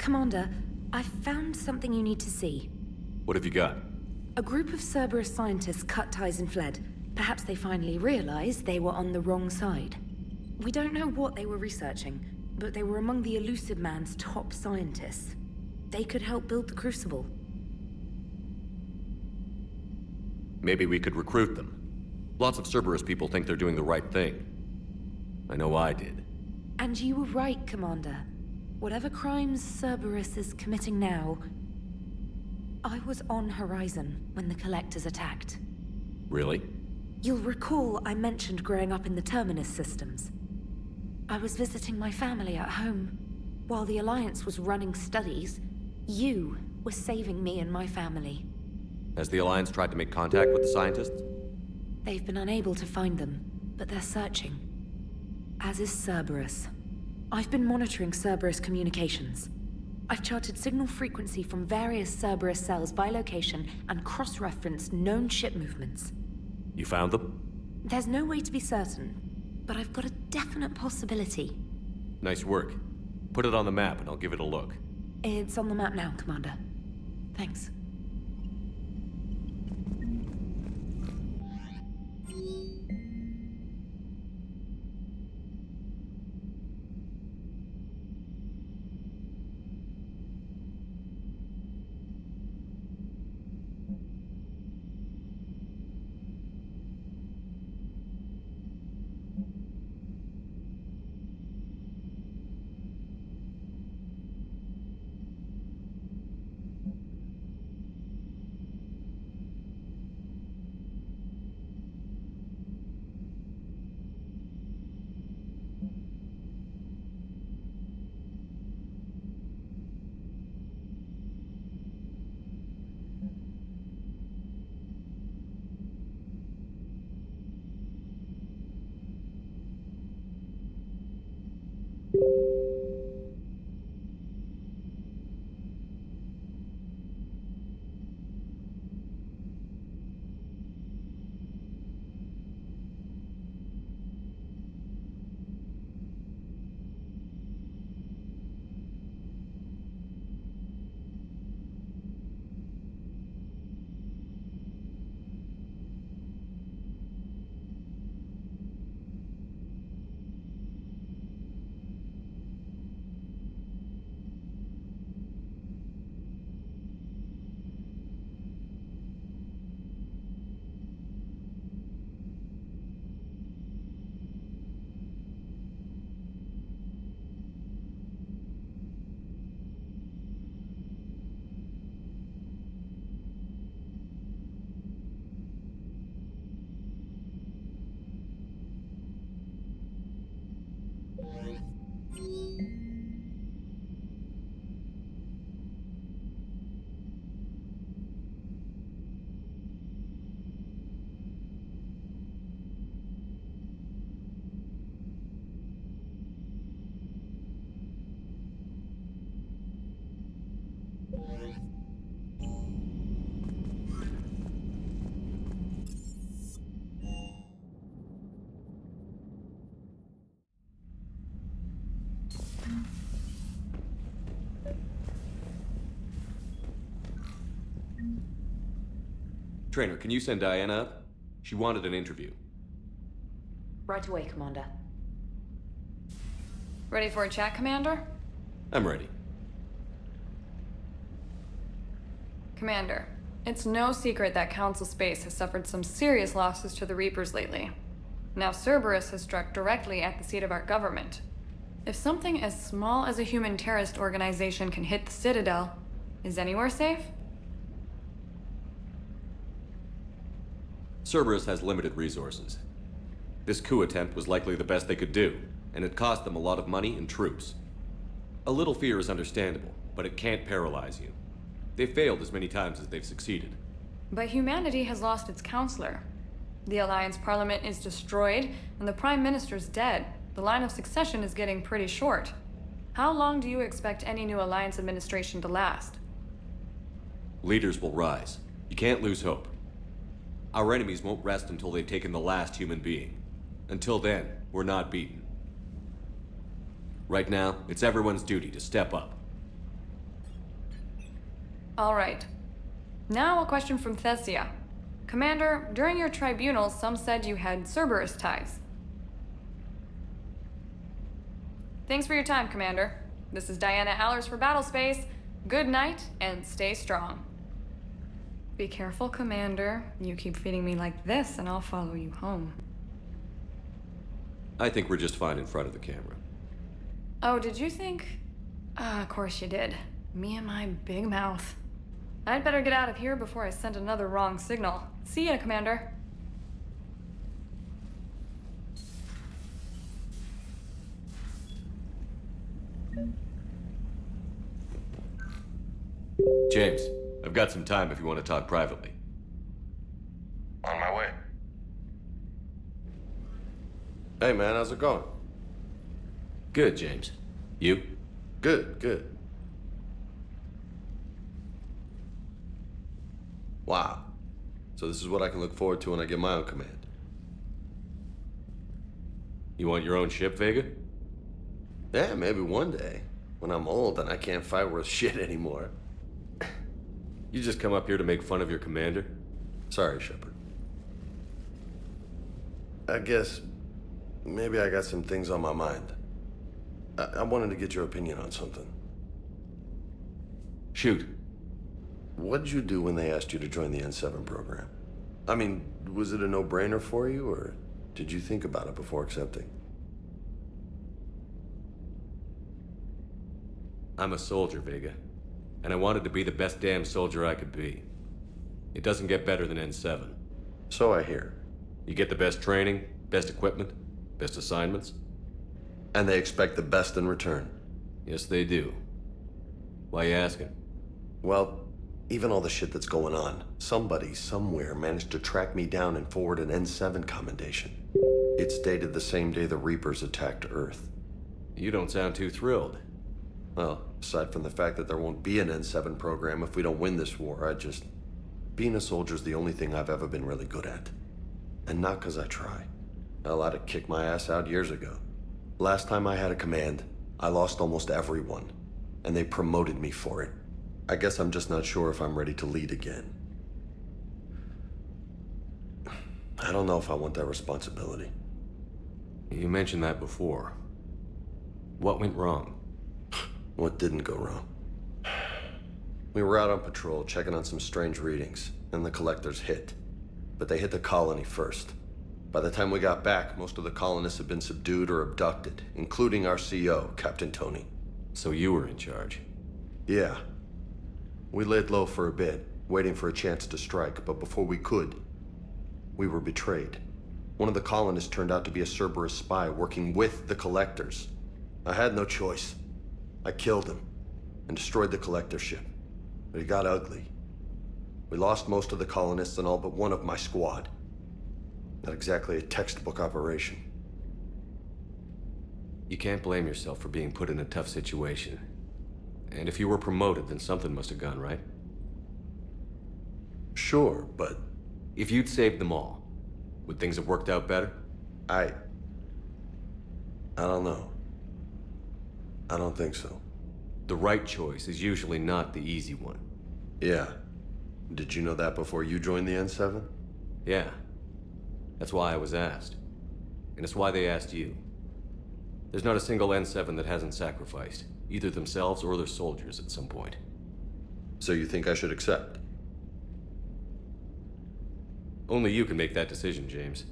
Commander, I've found something you need to see. What have you got? A group of Cerberus scientists cut ties and fled. Perhaps they finally realized they were on the wrong side. We don't know what they were researching, but they were among the Elusive Man's top scientists. They could help build the Crucible. Maybe we could recruit them. Lots of Cerberus people think they're doing the right thing. I know I did. And you were right, Commander. Whatever crimes Cerberus is committing now, I was on Horizon when the Collectors attacked. Really? You'll recall I mentioned growing up in the Terminus systems. I was visiting my family at home. While the Alliance was running studies, you were saving me and my family. Has the Alliance tried to make contact with the scientists? They've been unable to find them, but they're searching. As is Cerberus. I've been monitoring Cerberus communications. I've charted signal frequency from various Cerberus cells by location and cross-referenced known ship movements. You found them? There's no way to be certain, but I've got a definite possibility. Nice work. Put it on the map and I'll give it a look. It's on the map now, Commander. Thanks. Traynor, can you send Diana up? She wanted an interview. Right away, Commander. Ready for a chat, Commander? I'm ready. Commander, it's no secret that Council Space has suffered some serious losses to the Reapers lately. Now Cerberus has struck directly at the seat of our government. If something as small as a human terrorist organization can hit the Citadel, is anywhere safe? Cerberus has limited resources. This coup attempt was likely the best they could do, and it cost them a lot of money and troops. A little fear is understandable, but it can't paralyze you. They've failed as many times as they've succeeded. But humanity has lost its counselor. The Alliance Parliament is destroyed, and the Prime Minister's dead. The line of succession is getting pretty short. How long do you expect any new Alliance administration to last? Leaders will rise. You can't lose hope. Our enemies won't rest until they've taken the last human being. Until then, we're not beaten. Right now, it's everyone's duty to step up. Alright. Now a question from Thessia. Commander, during your tribunal, some said you had Cerberus ties. Thanks for your time, Commander. This is Diana Allers for Battlespace. Good night, and stay strong. Be careful, Commander. You keep feeding me like this, and I'll follow you home. I think we're just fine in front of the camera. Oh, did you think? Of course you did. Me and my big mouth. I'd better get out of here before I send another wrong signal. See ya, Commander. James, I've got some time if you want to talk privately. On my way. Hey man, how's it going? Good, James. You? Good, good. Wow. So this is what I can look forward to when I get my own command. You want your own ship, Vega? Yeah, maybe one day. When I'm old and I can't fight worth shit anymore. You just come up here to make fun of your commander? Sorry, Shepard. I guess maybe I got some things on my mind. I wanted to get your opinion on something. Shoot. What did you do when they asked you to join the N7 program? I mean, was it a no-brainer for you, or did you think about it before accepting? I'm a soldier, Vega. And I wanted to be the best damn soldier I could be. It doesn't get better than N7. So I hear. You get the best training, best equipment, best assignments. And they expect the best in return. Yes, they do. Why you asking? Well, even all the shit that's going on, somebody somewhere managed to track me down and forward an N7 commendation. It's dated the same day the Reapers attacked Earth. You don't sound too thrilled. Well, aside from the fact that there won't be an N7 program if we don't win this war, being a soldier's the only thing I've ever been really good at. And not 'cause I try. Hell, I'd have kicked my ass out years ago. Last time I had a command, I lost almost everyone, and they promoted me for it. I guess I'm just not sure if I'm ready to lead again. I don't know if I want that responsibility. You mentioned that before. What went wrong? What didn't go wrong? We were out on patrol, checking on some strange readings, and the collectors hit. But they hit the colony first. By the time we got back, most of the colonists had been subdued or abducted, including our CO, Captain Tony. So you were in charge? Yeah. We laid low for a bit, waiting for a chance to strike, but before we could, we were betrayed. One of the colonists turned out to be a Cerberus spy working with the collectors. I had no choice. I killed him and destroyed the collector ship. But it got ugly. We lost most of the colonists and all but one of my squad. Not exactly a textbook operation. You can't blame yourself for being put in a tough situation. And if you were promoted, then something must have gone right. Sure, but If you'd saved them all, would things have worked out better? I don't know. I don't think so. The right choice is usually not the easy one. Yeah. Did you know that before you joined the N7? Yeah. That's why I was asked. And it's why they asked you. There's not a single N7 that hasn't sacrificed, either themselves or their soldiers at some point. So you think I should accept? Only you can make that decision, James.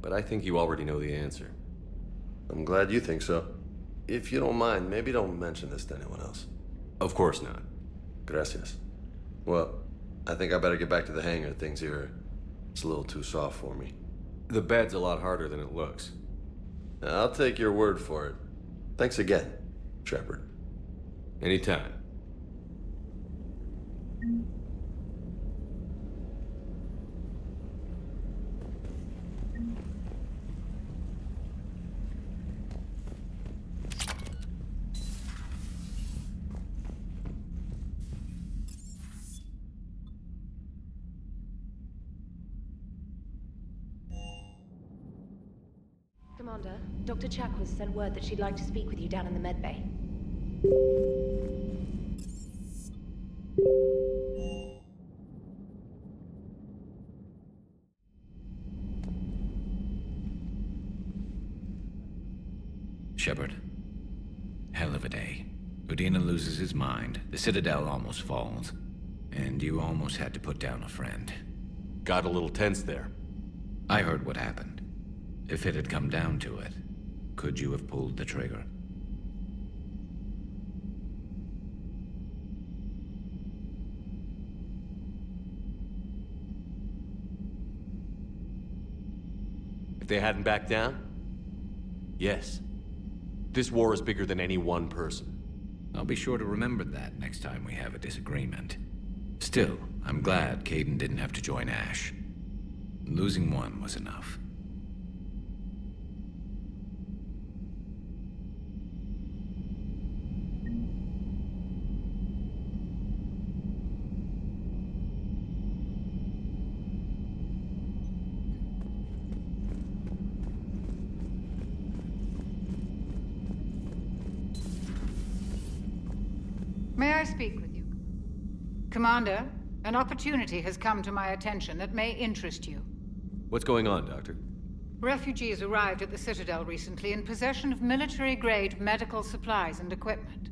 But I think you already know the answer. I'm glad you think so. If you don't mind, maybe don't mention this to anyone else. Of course not. Gracias. Well, I think I better get back to the hangar. Things here, it's a little too soft for me. The bed's a lot harder than it looks. I'll take your word for it. Thanks again, Shepard. Anytime. Commander, Dr. Chakwas sent word that she'd like to speak with you down in the medbay. Shepard. Hell of a day. Udina loses his mind, the Citadel almost falls, and you almost had to put down a friend. Got a little tense there. I heard what happened. If it had come down to it, could you have pulled the trigger? If they hadn't backed down? Yes. This war is bigger than any one person. I'll be sure to remember that next time we have a disagreement. Still, I'm glad Caden didn't have to join Ash. Losing one was enough. May I speak with you? Commander, an opportunity has come to my attention that may interest you. What's going on, Doctor? Refugees arrived at the Citadel recently in possession of military-grade medical supplies and equipment.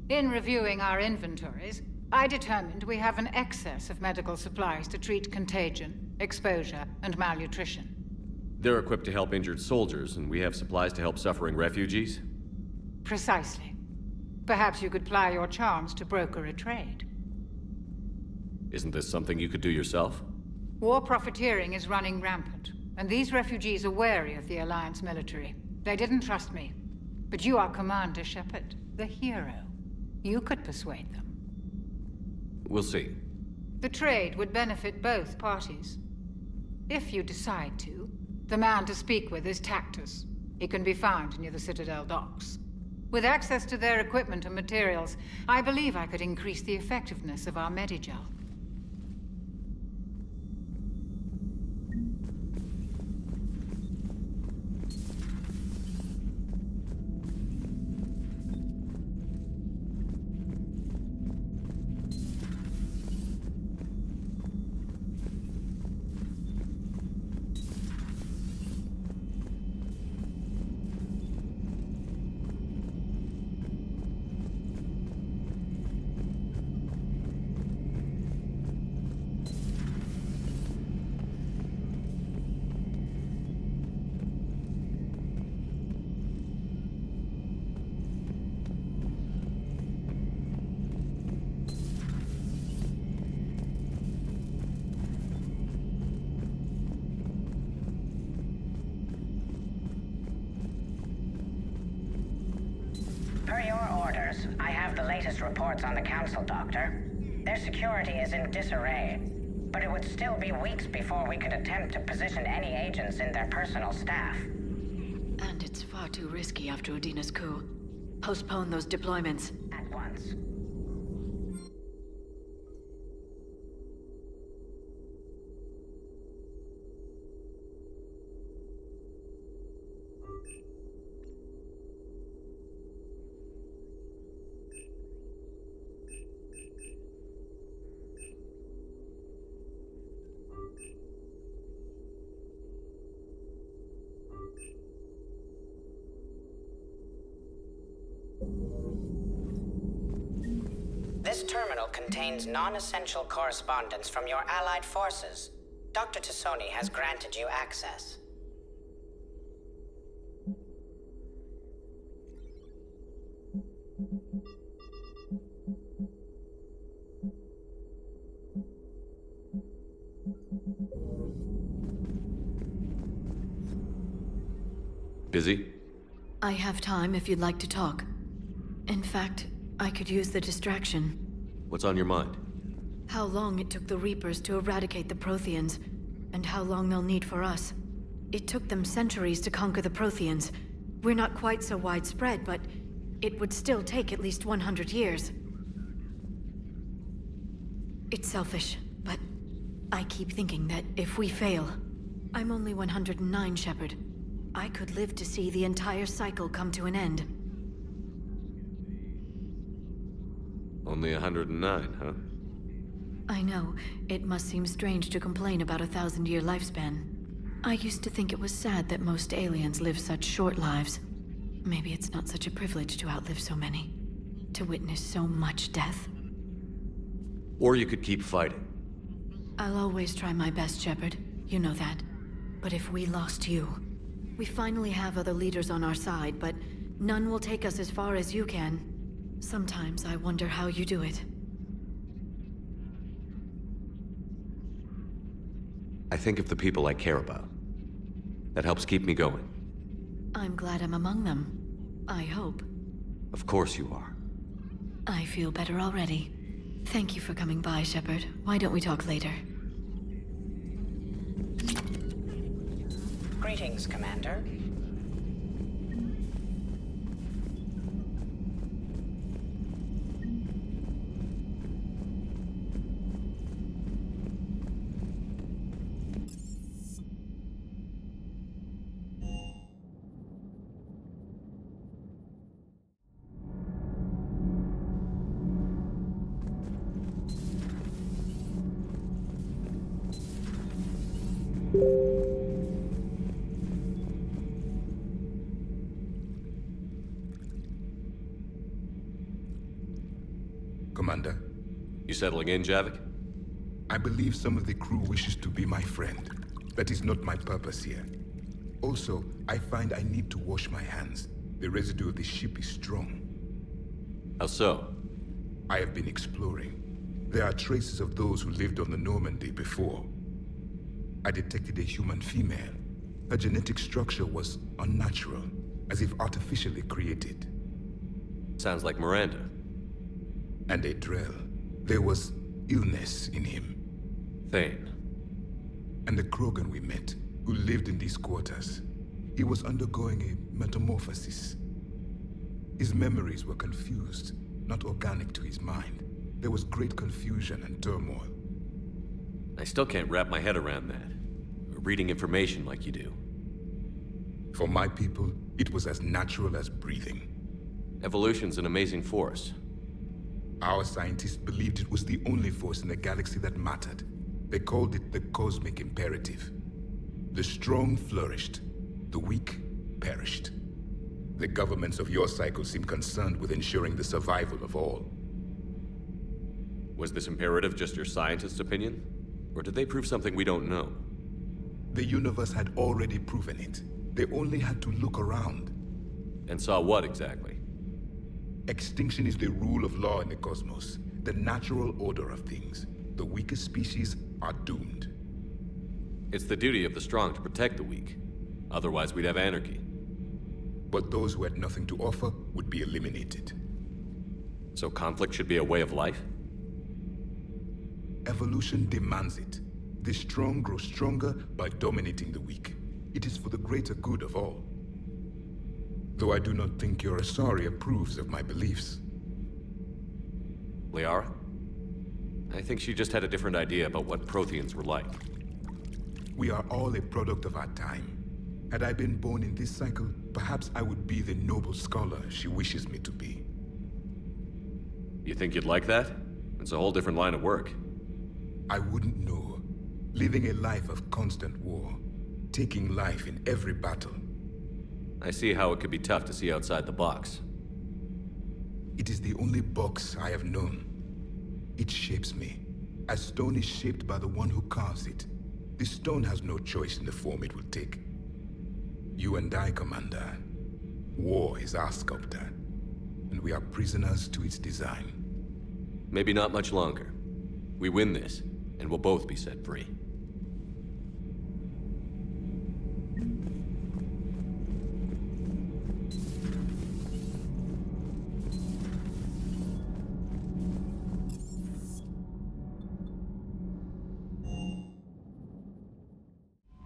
In reviewing our inventories, I determined we have an excess of medical supplies to treat contagion, exposure, and malnutrition. They're equipped to help injured soldiers, and we have supplies to help suffering refugees? Precisely. Perhaps you could ply your charms to broker a trade. Isn't this something you could do yourself? War profiteering is running rampant, and these refugees are wary of the Alliance military. They didn't trust me. But you are Commander Shepard, the hero. You could persuade them. We'll see. The trade would benefit both parties. If you decide to, the man to speak with is Tactus. He can be found near the Citadel docks. With access to their equipment and materials, I believe I could increase the effectiveness of our Medigel. Per your orders, I have the latest reports on the Council, Doctor. Their security is in disarray, but it would still be weeks before we could attempt to position any agents in their personal staff. And it's far too risky after Udina's coup. Postpone those deployments. At once. This terminal contains non-essential correspondence from your allied forces. Dr. Tassoni has granted you access. Busy? I have time if you'd like to talk. In fact, I could use the distraction. What's on your mind? How long it took the Reapers to eradicate the Protheans, and how long they'll need for us. It took them centuries to conquer the Protheans. We're not quite so widespread, but it would still take at least 100 years. It's selfish, but I keep thinking that if we fail... I'm only 109, Shepard. I could live to see the entire cycle come to an end. Only 109, huh? I know. It must seem strange to complain about a 1,000-year lifespan. I used to think it was sad that most aliens live such short lives. Maybe it's not such a privilege to outlive so many. To witness so much death. Or you could keep fighting. I'll always try my best, Shepard. You know that. But if we lost you... We finally have other leaders on our side, but none will take us as far as you can. Sometimes I wonder how you do it. I think of the people I care about. That helps keep me going. I'm glad I'm among them. I hope. Of course you are. I feel better already. Thank you for coming by, Shepard. Why don't we talk later? Greetings, Commander. Commander, You settling in, Javik? I believe some of the crew wishes to be my friend. That is not my purpose here. Also, I find I need to wash my hands. The residue of the ship is strong. How so? I have been exploring. There are traces of those who lived on the Normandy before. I detected a human female. Her genetic structure was unnatural, as if artificially created. Sounds like Miranda. And a Drell. There was illness in him. Thane. And the Krogan we met, who lived in these quarters. He was undergoing a metamorphosis. His memories were confused, not organic to his mind. There was great confusion and turmoil. I still can't wrap my head around that. Reading information like you do. For my people, it was as natural as breathing. Evolution's an amazing force. Our scientists believed it was the only force in the galaxy that mattered. They called it the cosmic imperative. The strong flourished, the weak perished. The governments of your cycle seem concerned with ensuring the survival of all. Was this imperative just your scientist's opinion? Or did they prove something we don't know? The universe had already proven it. They only had to look around. And saw what exactly? Extinction is the rule of law in the cosmos, the natural order of things. The weakest species are doomed. It's the duty of the strong to protect the weak. Otherwise, we'd have anarchy. But those who had nothing to offer would be eliminated. So conflict should be a way of life? Evolution demands it. The strong grow stronger by dominating the weak. It is for the greater good of all. Though I do not think your Asari approves of my beliefs. Liara? I think she just had a different idea about what Protheans were like. We are all a product of our time. Had I been born in this cycle, perhaps I would be the noble scholar she wishes me to be. You think you'd like that? It's a whole different line of work. I wouldn't know. Living a life of constant war. Taking life in every battle. I see how it could be tough to see outside the box. It is the only box I have known. It shapes me, as stone is shaped by the one who carves it. The stone has no choice in the form it will take. You and I, Commander. War is our sculptor, and we are prisoners to its design. Maybe not much longer. We win this, and we'll both be set free.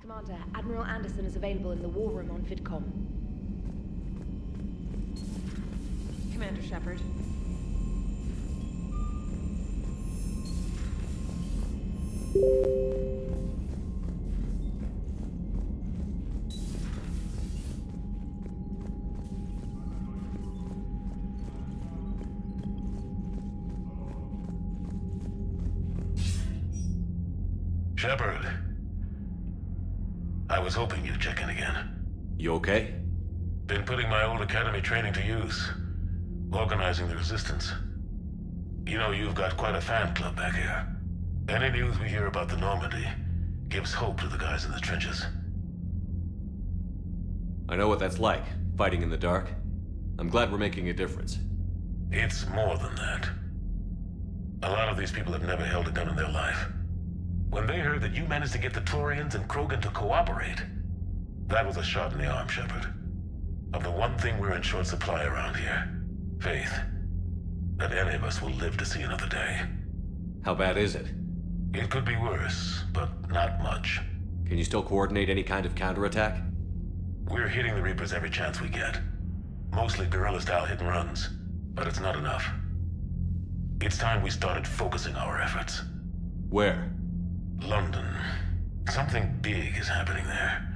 Commander, Admiral Anderson is available in the war room on VidComm. Commander Shepard. Shepard. I was hoping you'd check in again. You okay? Been putting my old academy training to use. Organizing the resistance. You know, you've got quite a fan club back here. Any news we hear about the Normandy gives hope to the guys in the trenches. I know what that's like, fighting in the dark. I'm glad we're making a difference. It's more than that. A lot of these people have never held a gun in their life. When they heard that you managed to get the Turians and Krogan to cooperate, that was a shot in the arm, Shepard. Of the one thing we're in short supply around here. Faith. That any of us will live to see another day. How bad is it? It could be worse, but not much. Can you still coordinate any kind of counterattack? We're hitting the Reapers every chance we get. Mostly guerrilla-style hit-and-runs, but it's not enough. It's time we started focusing our efforts. Where? London. Something big is happening there.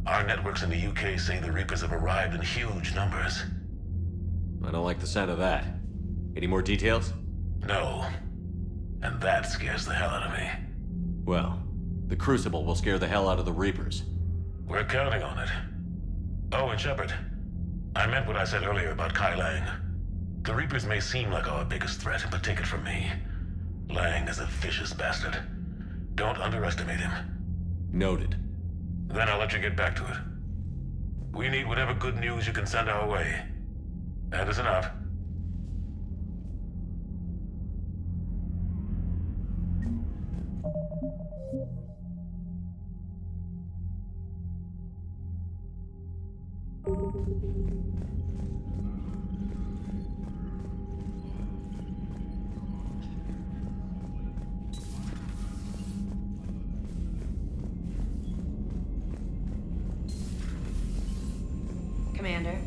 Our networks in the UK say the Reapers have arrived in huge numbers. I don't like the sound of that. Any more details? No. And that scares the hell out of me. Well, the Crucible will scare the hell out of the Reapers. We're counting on it. Oh, and Shepard, I meant what I said earlier about Kai Lang. The Reapers may seem like our biggest threat, but take it from me. Lang is a vicious bastard. Don't underestimate him. Noted. Then I'll let you get back to it. We need whatever good news you can send our way. Anderson out. Commander.